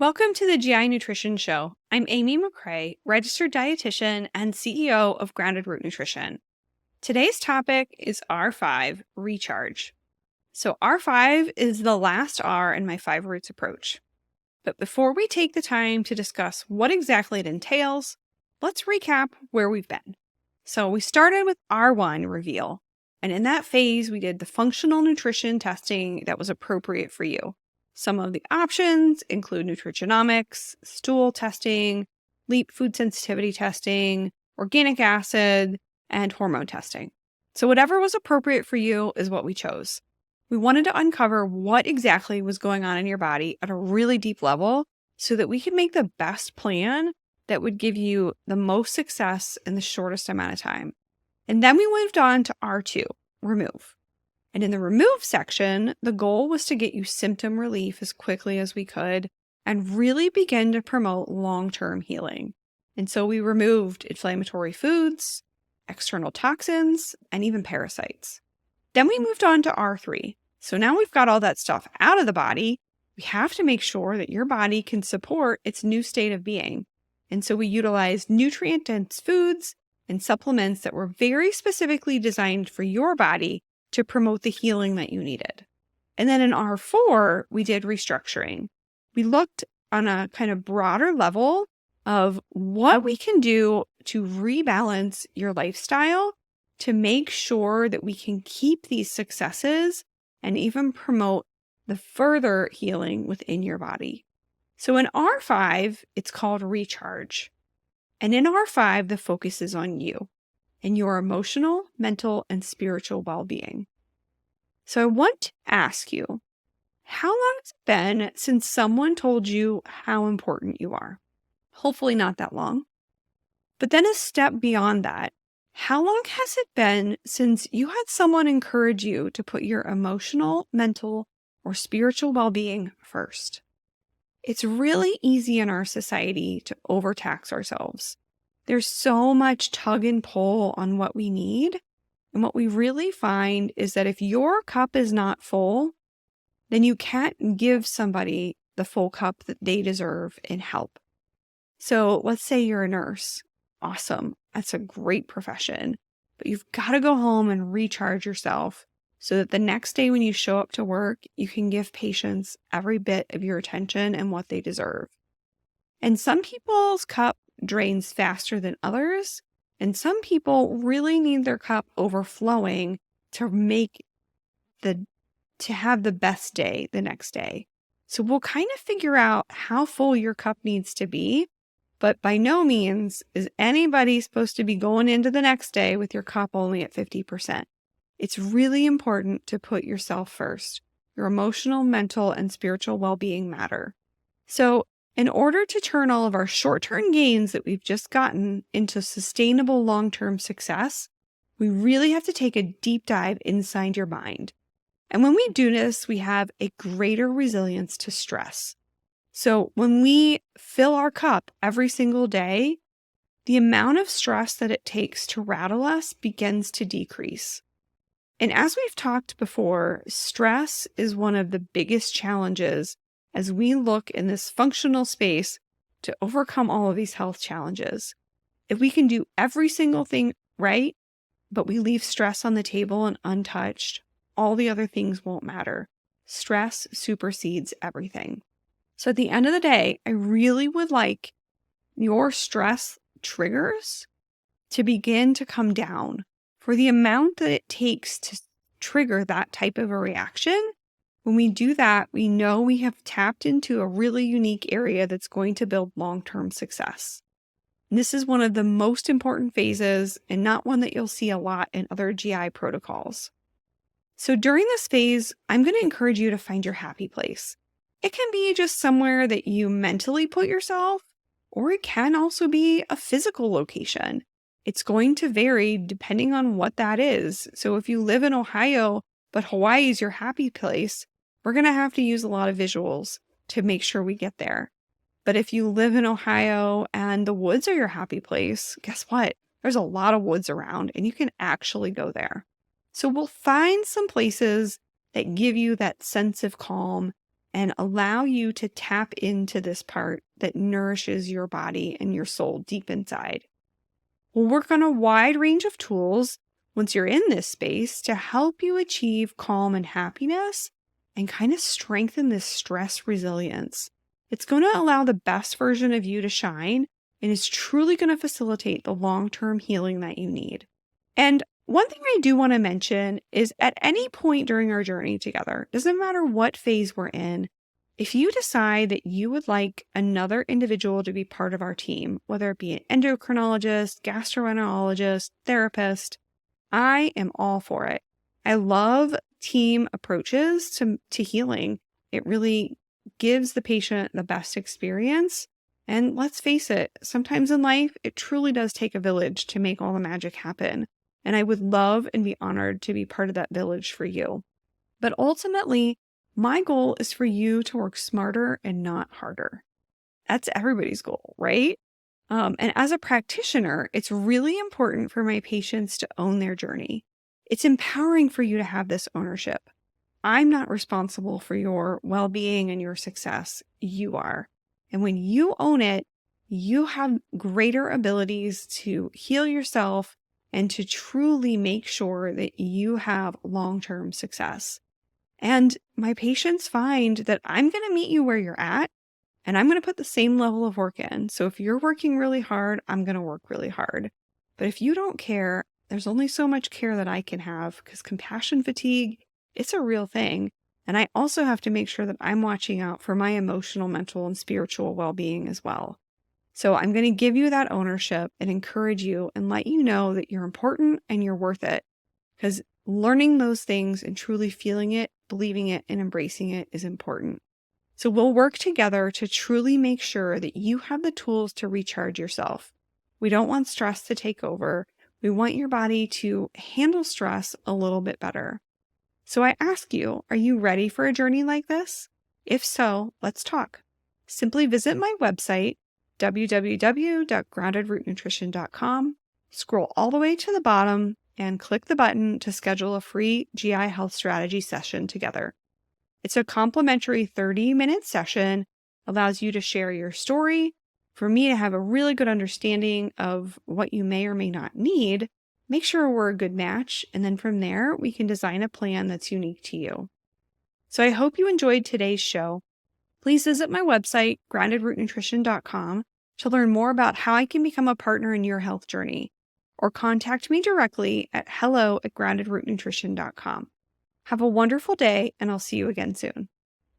Welcome to the GI Nutrition Show. I'm Amy McCrea, registered dietitian and CEO of Grounded Root Nutrition. Today's topic is R5, recharge. So R5 is the last R in my 5 roots approach. But before we take the time to discuss what exactly it entails, let's recap where we've been. So we started with R1, reveal. And in that phase, we did the functional nutrition testing that was appropriate for you. Some of the options include nutrigenomics, stool testing, LEAP food sensitivity testing, organic acid, and hormone testing. So whatever was appropriate for you is what we chose. We wanted to uncover what exactly was going on in your body at a really deep level so that we could make the best plan that would give you the most success in the shortest amount of time. And then we moved on to R2, remove. And in the remove section, the goal was to get you symptom relief as quickly as we could and really begin to promote long-term healing. And so we removed inflammatory foods, external toxins, and even parasites. Then we moved on to R3. So now we've got all that stuff out of the body. We have to make sure that your body can support its new state of being. And so we utilized nutrient-dense foods and supplements that were very specifically designed for your body to promote the healing that you needed. And then in R4, we did restructuring. We looked on a kind of broader level of what we can do to rebalance your lifestyle to make sure that we can keep these successes and even promote the further healing within your body. So in R5, it's called recharge. And in R5, the focus is on you and your emotional, mental, and spiritual well-being. So I want to ask you, how long has it been since someone told you how important you are? Hopefully not that long. But then a step beyond that, how long has it been since you had someone encourage you to put your emotional, mental, or spiritual well-being first? It's really easy in our society to overtax ourselves. There's so much tug and pull on what we need. And what we really find is that if your cup is not full, then you can't give somebody the full cup that they deserve in help. So let's say you're a nurse. Awesome. That's a great profession. But you've got to go home and recharge yourself so that the next day when you show up to work, you can give patients every bit of your attention and what they deserve. And some people's cup drains faster than others, and some people really need their cup overflowing to have the best day the next day. So we'll kind of figure out how full your cup needs to be, but by no means is anybody supposed to be going into the next day with your cup only at 50%. It's really important to put yourself first. Your emotional, mental, and spiritual well-being matter. So in order to turn all of our short-term gains that we've just gotten into sustainable long-term success, we really have to take a deep dive inside your mind. And when we do this, we have a greater resilience to stress. So when we fill our cup every single day, the amount of stress that it takes to rattle us begins to decrease. And as we've talked before, stress is one of the biggest challenges as we look in this functional space to overcome all of these health challenges. If we can do every single thing right, but we leave stress on the table and untouched, all the other things won't matter. Stress supersedes everything. So at the end of the day, I really would like your stress triggers to begin to come down. For the amount that it takes to trigger that type of a reaction, when we do that, we know we have tapped into a really unique area that's going to build long-term success. And this is one of the most important phases and not one that you'll see a lot in other GI protocols. So during this phase, I'm going to encourage you to find your happy place. It can be just somewhere that you mentally put yourself, or it can also be a physical location. It's going to vary depending on what that is. So if you live in Ohio, but Hawaii is your happy place, we're going to have to use a lot of visuals to make sure we get there. But if you live in Ohio and the woods are your happy place, guess what? There's a lot of woods around and you can actually go there. So we'll find some places that give you that sense of calm and allow you to tap into this part that nourishes your body and your soul deep inside. We'll work on a wide range of tools once you're in this space to help you achieve calm and happiness and kind of strengthen this stress resilience. It's going to allow the best version of you to shine and is truly going to facilitate the long-term healing that you need. And one thing I do want to mention is at any point during our journey together, doesn't matter what phase we're in, if you decide that you would like another individual to be part of our team, whether it be an endocrinologist, gastroenterologist, therapist, I am all for it. I love team approaches to healing. It really gives the patient the best experience. And let's face it, sometimes in life, it truly does take a village to make all the magic happen. And I would love and be honored to be part of that village for you. But ultimately, my goal is for you to work smarter and not harder. That's everybody's goal, right? And as a practitioner, it's really important for my patients to own their journey. It's empowering for you to have this ownership. I'm not responsible for your well-being and your success. You are. And when you own it, you have greater abilities to heal yourself and to truly make sure that you have long-term success. And my patients find that I'm going to meet you where you're at, and I'm going to put the same level of work in. So if you're working really hard, I'm going to work really hard. But if you don't care, there's only so much care that I can have because compassion fatigue, it's a real thing. And I also have to make sure that I'm watching out for my emotional, mental, and spiritual well-being as well. So I'm going to give you that ownership and encourage you and let you know that you're important and you're worth it. Because learning those things and truly feeling it, believing it, and embracing it is important. So we'll work together to truly make sure that you have the tools to recharge yourself. We don't want stress to take over. We want your body to handle stress a little bit better. So I ask you, are you ready for a journey like this? If so, let's talk. Simply visit my website, www.groundedrootnutrition.com, scroll all the way to the bottom, and click the button to schedule a free GI health strategy session together. It's a complimentary 30-minute session, allows you to share your story, for me to have a really good understanding of what you may or may not need, make sure we're a good match, and then from there, we can design a plan that's unique to you. So I hope you enjoyed today's show. Please visit my website, groundedrootnutrition.com, to learn more about how I can become a partner in your health journey, or contact me directly at hello@groundedrootnutrition.com. Have a wonderful day, and I'll see you again soon.